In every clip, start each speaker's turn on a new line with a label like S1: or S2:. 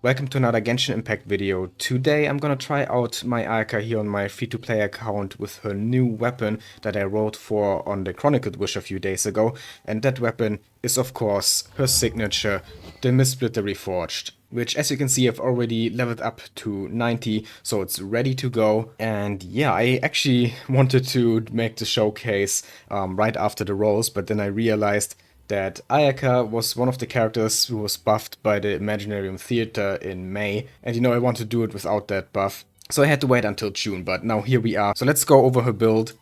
S1: Welcome to another Genshin Impact video. Today I'm gonna try out my Ayaka here on my free-to-play account with her new weapon that I wrote for on the Chronicled Wish a few days ago. And that weapon is of course her signature, the Mistsplitter Reforged. Which, as you can see, I've already leveled up to 90, so it's ready to go. And yeah, I actually wanted to make the showcase right after the rolls, but then I realized that Ayaka was one of the characters who was buffed by the Imaginarium Theater in May, and I want to do it without that buff. So I had to wait until June, but now here we are. So let's go over her build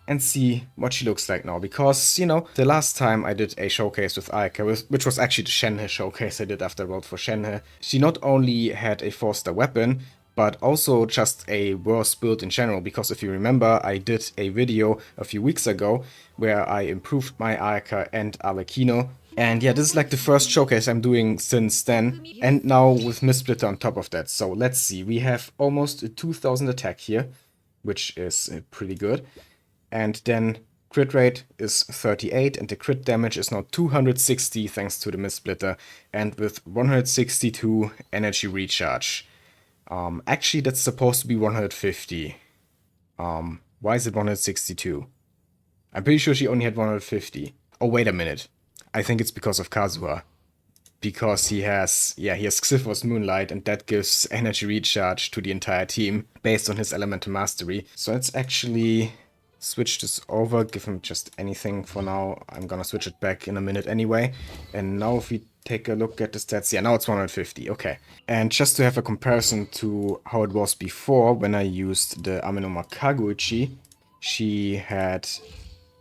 S1: and see what she looks like now, because, the last time I did a showcase with Ayaka, which was actually the Shenhe showcase I did after I wrote for Shenhe, she not only had a 4-star weapon, but also just a worse build in general, because if you remember, I did a video a few weeks ago where I improved my Ayaka and Arlecchino. And yeah, this is like the first showcase I'm doing since then, and now with Mistsplitter on top of that. So let's see, we have almost a 2000 attack here, which is pretty good. And then crit rate is 38, and the crit damage is now 260 thanks to the Mistsplitter, and with 162 energy recharge. Actually, that's supposed to be 150. Why is it 162? I'm pretty sure she only had 150. Oh, wait a minute. I think it's because of Kazuha. Because he has Xyphos Moonlight, and that gives energy recharge to the entire team based on his elemental mastery. So let's actually switch this over, give him just anything for now. I'm gonna switch it back in a minute anyway. And now if we take a look at the stats, yeah, now it's 150, okay. And just to have a comparison to how it was before, when I used the Amenoma Kaguichi, she had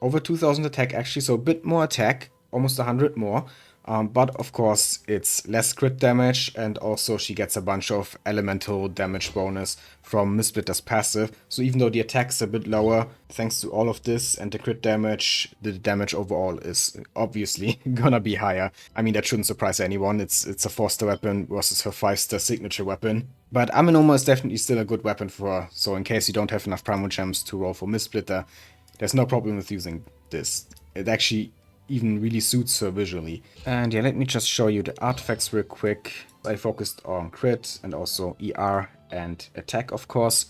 S1: over 2000 attack actually, so a bit more attack, almost 100 more. But of course, it's less crit damage, and also she gets a bunch of elemental damage bonus from Mistsplitter's passive. So even though the attack's a bit lower, thanks to all of this and the crit damage, the damage overall is obviously gonna be higher. I mean, that shouldn't surprise anyone. It's a 4-star weapon versus her 5-star signature weapon. But Amenoma is definitely still a good weapon for her, so in case you don't have enough primogems to roll for Mistsplitter, there's no problem with using this. It actually even really suits her visually. And yeah, let me just show you the artifacts real quick. I focused on crit and also ER and attack, of course,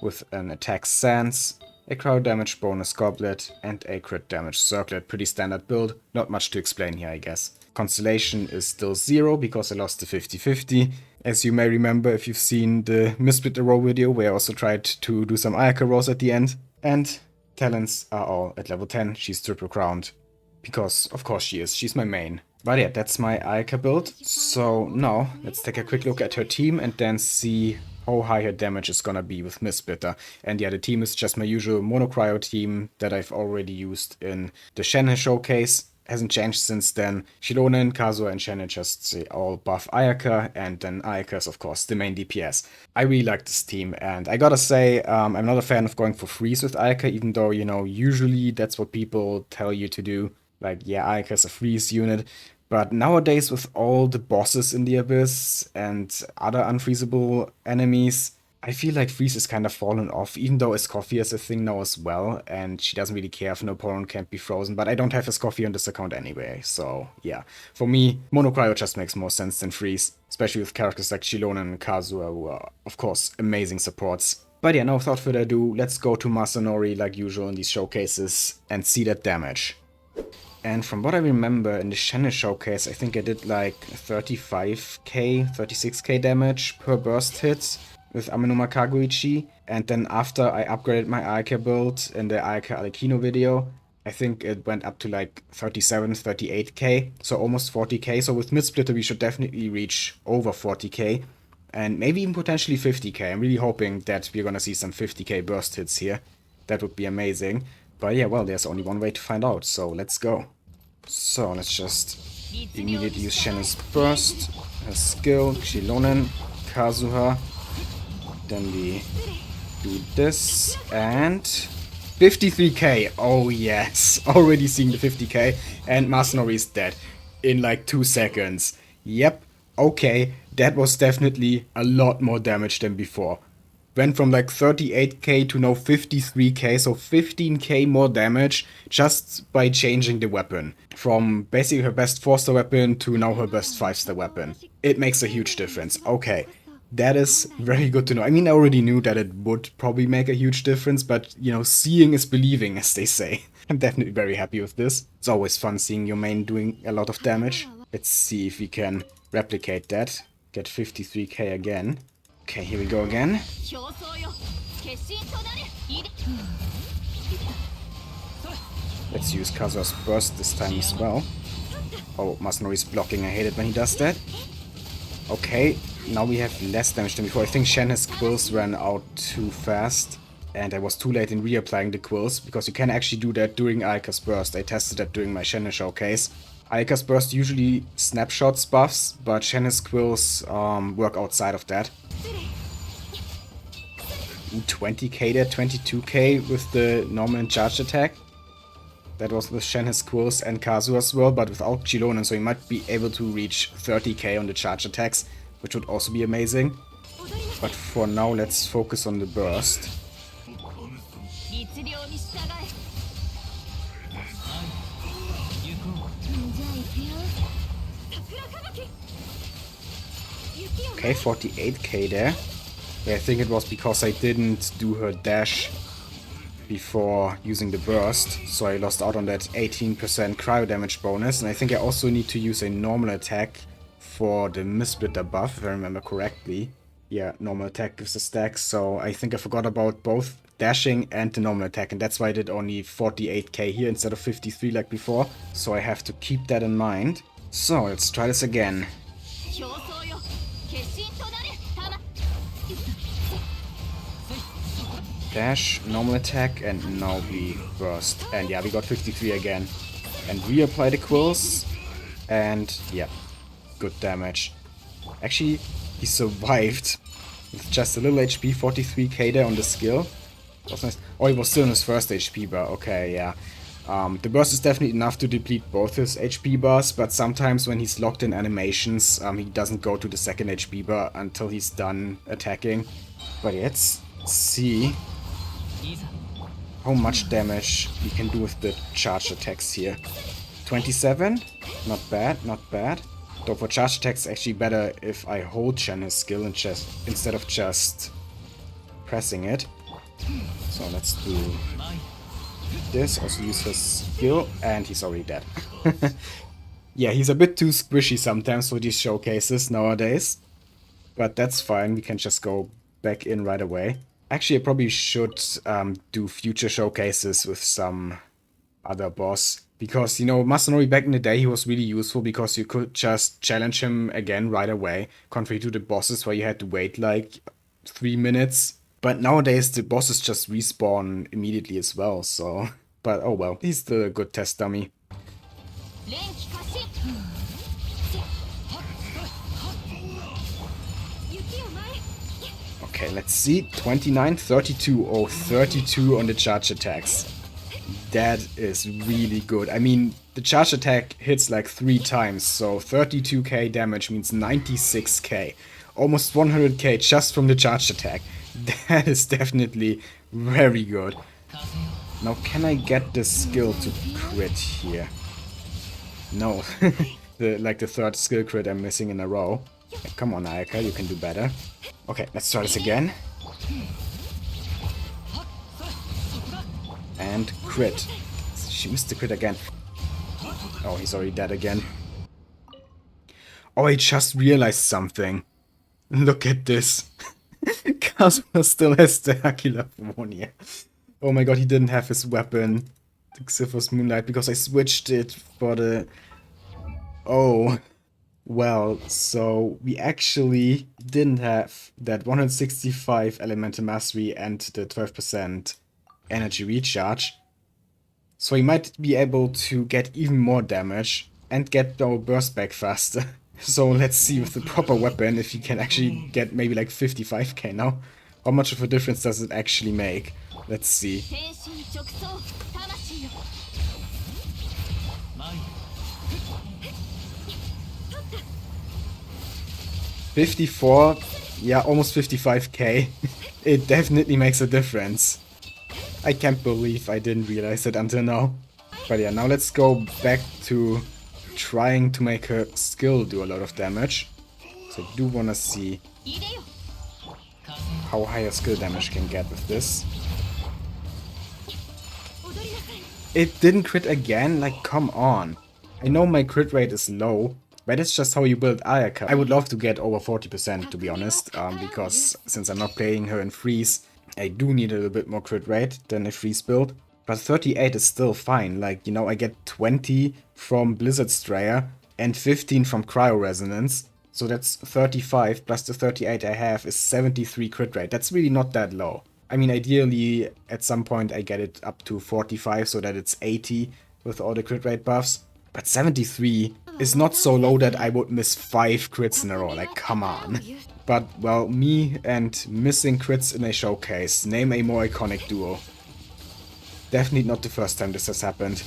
S1: with an attack Sans, a crowd damage bonus goblet, and a crit damage circlet. Pretty standard build, not much to explain here, I guess. Constellation is still 0 because I lost the 50-50. As you may remember if you've seen the Mistsplitter roll video, where I also tried to do some Ayaka rolls at the end. And talents are all at level 10. She's triple crowned. Because, of course she is. She's my main. But yeah, that's my Ayaka build. So now, let's take a quick look at her team and then see how high her damage is gonna be with Mistsplitter. And yeah, the team is just my usual monocryo team that I've already used in the Shenhe showcase. Hasn't changed since then. Shilonen, Kazuha, and Shenhe just all buff Ayaka, and then Ayaka is of course the main DPS. I really like this team, and I gotta say, I'm not a fan of going for freeze with Ayaka, even though, usually that's what people tell you to do. Like, yeah, Ayaka is a freeze unit, but nowadays with all the bosses in the Abyss and other unfreezable enemies, I feel like freeze is kind of fallen off, even though Escoffier is a thing now as well, and she doesn't really care if an opponent can't be frozen, but I don't have Escoffier on this account anyway, so yeah. For me, Monocryo just makes more sense than freeze, especially with characters like Shilonen and Kazuha, who are, of course, amazing supports. But yeah, now without further ado, let's go to Masanori like usual in these showcases and see that damage. And from what I remember in the Shenhe showcase, I think I did like 35k, 36k damage per burst hit with Amenoma Kaguichi. And then after I upgraded my Ayaka build in the Ayaka Arlecchino video, I think it went up to like 37, 38k, so almost 40k. So with Mistsplitter we should definitely reach over 40k. And maybe even potentially 50k. I'm really hoping that we're gonna see some 50k burst hits here. That would be amazing. But yeah, well, there's only one way to find out, so let's go. So let's just immediately use Shenhe's burst, her skill, Shilonen, Kazuha. Then we do this, and 53k. Oh yes, already seeing the 50k, and Masanori is dead in like 2 seconds. Yep, okay, that was definitely a lot more damage than before. went from like 38k to now 53k, so 15k more damage just by changing the weapon. From basically her best 4-star weapon to now her best 5-star weapon. It makes a huge difference. Okay, that is very good to know. I mean, I already knew that it would probably make a huge difference, but, you know, seeing is believing, as they say. I'm definitely very happy with this. It's always fun seeing your main doing a lot of damage. Let's see if we can replicate that. Get 53k again. Okay, here we go again. Let's use Kazuha's burst this time as well. Oh, Masanori's blocking. I hate it when he does that. Okay, now we have less damage than before. I think Shenhe's quills ran out too fast. And I was too late in reapplying the quills, because you can actually do that during Ayaka's burst. I tested that during my Genshin Showcase. Ayaka's burst usually snapshots buffs, but Shenhe's quills work outside of that. 20k there, 22k with the normal and charged attack. That was with Shenhe's quills and Kazuha as well, but without Chilonen, so he might be able to reach 30k on the charge attacks, which would also be amazing. But for now, let's focus on the burst. Okay, 48k there. Yeah, I think it was because I didn't do her dash before using the burst, so I lost out on that 18% cryo damage bonus, and I think I also need to use a normal attack for the Mistsplitter buff, if I remember correctly. Yeah, normal attack gives a stack, so I think I forgot about both dashing and the normal attack, and that's why I did only 48k here instead of 53 like before, so I have to keep that in mind. So, let's try this again. Dash, normal attack, and now we burst. And yeah, we got 53 again. And reapply the quills. And yeah, good damage. Actually, he survived with just a little HP, 43k there on the skill. That's nice. Oh, he was still in his first HP bar. Okay, yeah. The burst is definitely enough to deplete both his HP bars, but sometimes when he's locked in animations, he doesn't go to the second HP bar until he's done attacking. But yeah, let's see how much damage we can do with the charge attacks here. 27? Not bad, not bad. Though for charge attacks, actually better if I hold Shenhe's skill and instead of just pressing it. So let's do this. Also use his skill, and he's already dead. Yeah, he's a bit too squishy sometimes for these showcases nowadays. But that's fine, we can just go back in right away. Actually, I probably should do future showcases with some other boss. Because, you know, Masanori back in the day, he was really useful because you could just challenge him again right away. Contrary to the bosses where you had to wait like 3 minutes. But nowadays, the bosses just respawn immediately as well, so... But oh well, he's still a good test dummy. Okay, let's see. 29, 32. Oh, 32 on the charge attacks. That is really good. I mean, the charge attack hits like 3 times, so 32k damage means 96k. Almost 100k just from the charge attack. That is definitely very good. Now, can I get the skill to crit here? No. Like the third skill crit I'm missing in a row. Come on, Ayaka, you can do better. Okay, let's try this again. And crit. She missed the crit again. Oh, he's already dead again. Oh, I just realized something. Look at this. Kazuha still has the Aquila Pneumonia. Oh my god, he didn't have his weapon, the Xyphos Moonlight, because I switched it for the... Oh. Well, so we actually didn't have that 165 Elemental Mastery and the 12% energy recharge. So he might be able to get even more damage and get our burst back faster. So let's see with the proper weapon if he can actually get maybe like 55k now. How much of a difference does it actually make? Let's see. 54 Yeah, almost 55k. It definitely makes a difference. I can't believe I didn't realize it until now. But yeah, now let's go back to trying to make her skill do a lot of damage. So I do wanna see how high a skill damage can get with this. It didn't crit again? Like, come on. I know my crit rate is low, but that's just how you build Ayaka. I would love to get over 40% to be honest, because since I'm not playing her in freeze, I do need a little bit more crit rate than a freeze build. But 38 is still fine. Like, you know, I get 20 from Blizzard Strayer and 15 from Cryo Resonance. So that's 35 plus the 38 I have is 73 crit rate. That's really not that low. I mean, ideally, at some point I get it up to 45 so that it's 80 with all the crit rate buffs. But 73 is not so low that I would miss 5 crits in a row, like come on. But, well, me and missing crits in a showcase, name a more iconic duo. Definitely not the first time this has happened.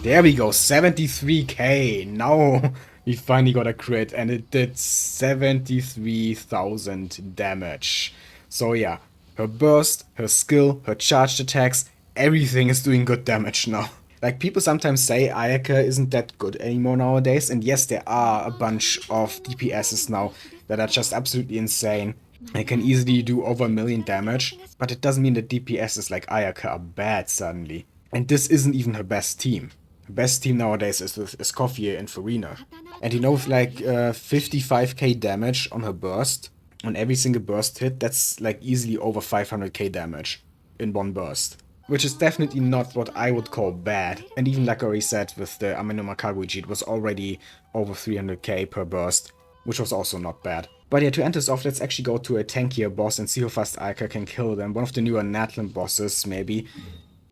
S1: There we go, 73k. Now we finally got a crit and it did 73,000 damage. So yeah, her burst, her skill, her charged attacks, everything is doing good damage now. Like, people sometimes say Ayaka isn't that good anymore nowadays, and yes, there are a bunch of DPSs now that are just absolutely insane. They can easily do over 1,000,000 damage, but it doesn't mean that DPSs like Ayaka are bad suddenly. And this isn't even her best team. Her best team nowadays is with Escoffier and Farina. And you know, with like 55k damage on her burst, on every single burst hit, that's like easily over 500k damage in one burst. Which is definitely not what I would call bad. And even like I already said, with the Ameno Makaguchi, it was already over 300k per burst, which was also not bad. But yeah, to end this off, let's actually go to a tankier boss and see how fast Ayaka can kill them. One of the newer Natlan bosses, maybe.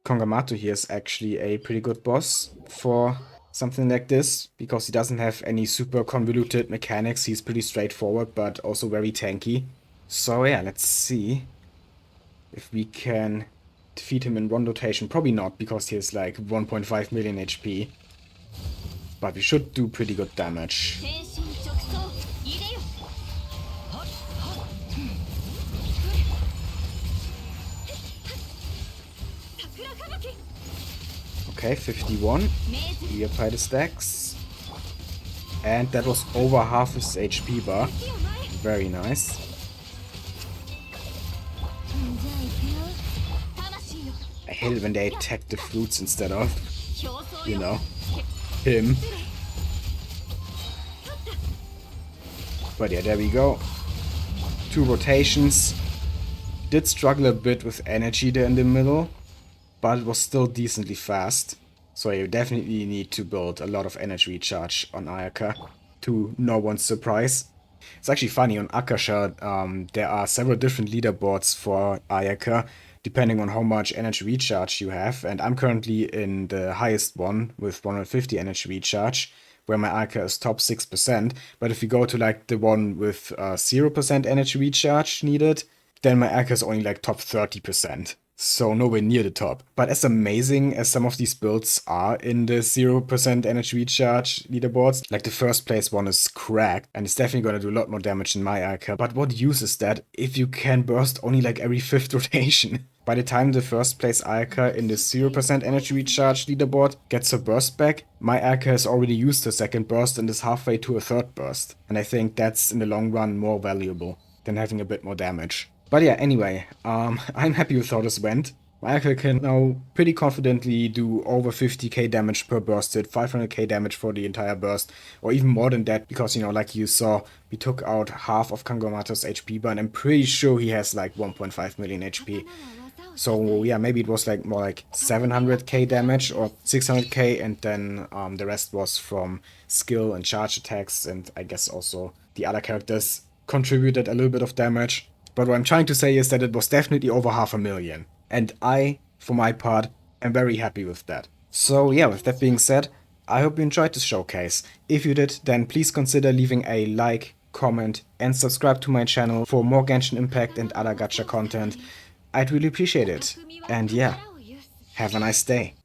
S1: Kongamato here is actually a pretty good boss for something like this, because he doesn't have any super convoluted mechanics. He's pretty straightforward, but also very tanky. So yeah, let's see if we can defeat him in one rotation. Probably not, because he has like 1.5 million HP. But we should do pretty good damage. Okay, 51. We apply the stacks. And that was over half his HP bar. Very nice. I hate it when they attack the fruits instead of, you know, him. But yeah, there we go. 2 rotations. Did struggle a bit with energy there in the middle, but it was still decently fast. So you definitely need to build a lot of energy recharge on Ayaka, to no one's surprise. It's actually funny, on Akasha, there are several different leaderboards for Ayaka, depending on how much energy recharge you have, and I'm currently in the highest one with 150 energy recharge, where my Ayaka is top 6%, but if you go to like the one with 0% energy recharge needed, then my Ayaka is only like top 30%. So nowhere near the top. But as amazing as some of these builds are in the 0% energy recharge leaderboards, like the first place one is cracked, and it's definitely gonna do a lot more damage than my Ayaka. But what use is that if you can burst only like every 5th rotation? By the time the first place Ayaka in the 0% energy recharge leaderboard gets her burst back, my Ayaka has already used her second burst and is halfway to a third burst. And I think that's in the long run more valuable than having a bit more damage. But yeah, anyway, I'm happy with how this went. My Ayaka can now pretty confidently do over 50k damage per burst hit, 500k damage for the entire burst, or even more than that, because, you know, like you saw, we took out half of Kongamato's HP, but I'm pretty sure he has like 1.5 million HP. So yeah, maybe it was like more like 700k damage or 600k, and then the rest was from skill and charge attacks, and I guess also the other characters contributed a little bit of damage. But what I'm trying to say is that it was definitely over 500,000. And I, for my part, am very happy with that. So yeah, with that being said, I hope you enjoyed this showcase. If you did, then please consider leaving a like, comment, and subscribe to my channel for more Genshin Impact and other gacha content. I'd really appreciate it. And yeah, have a nice day.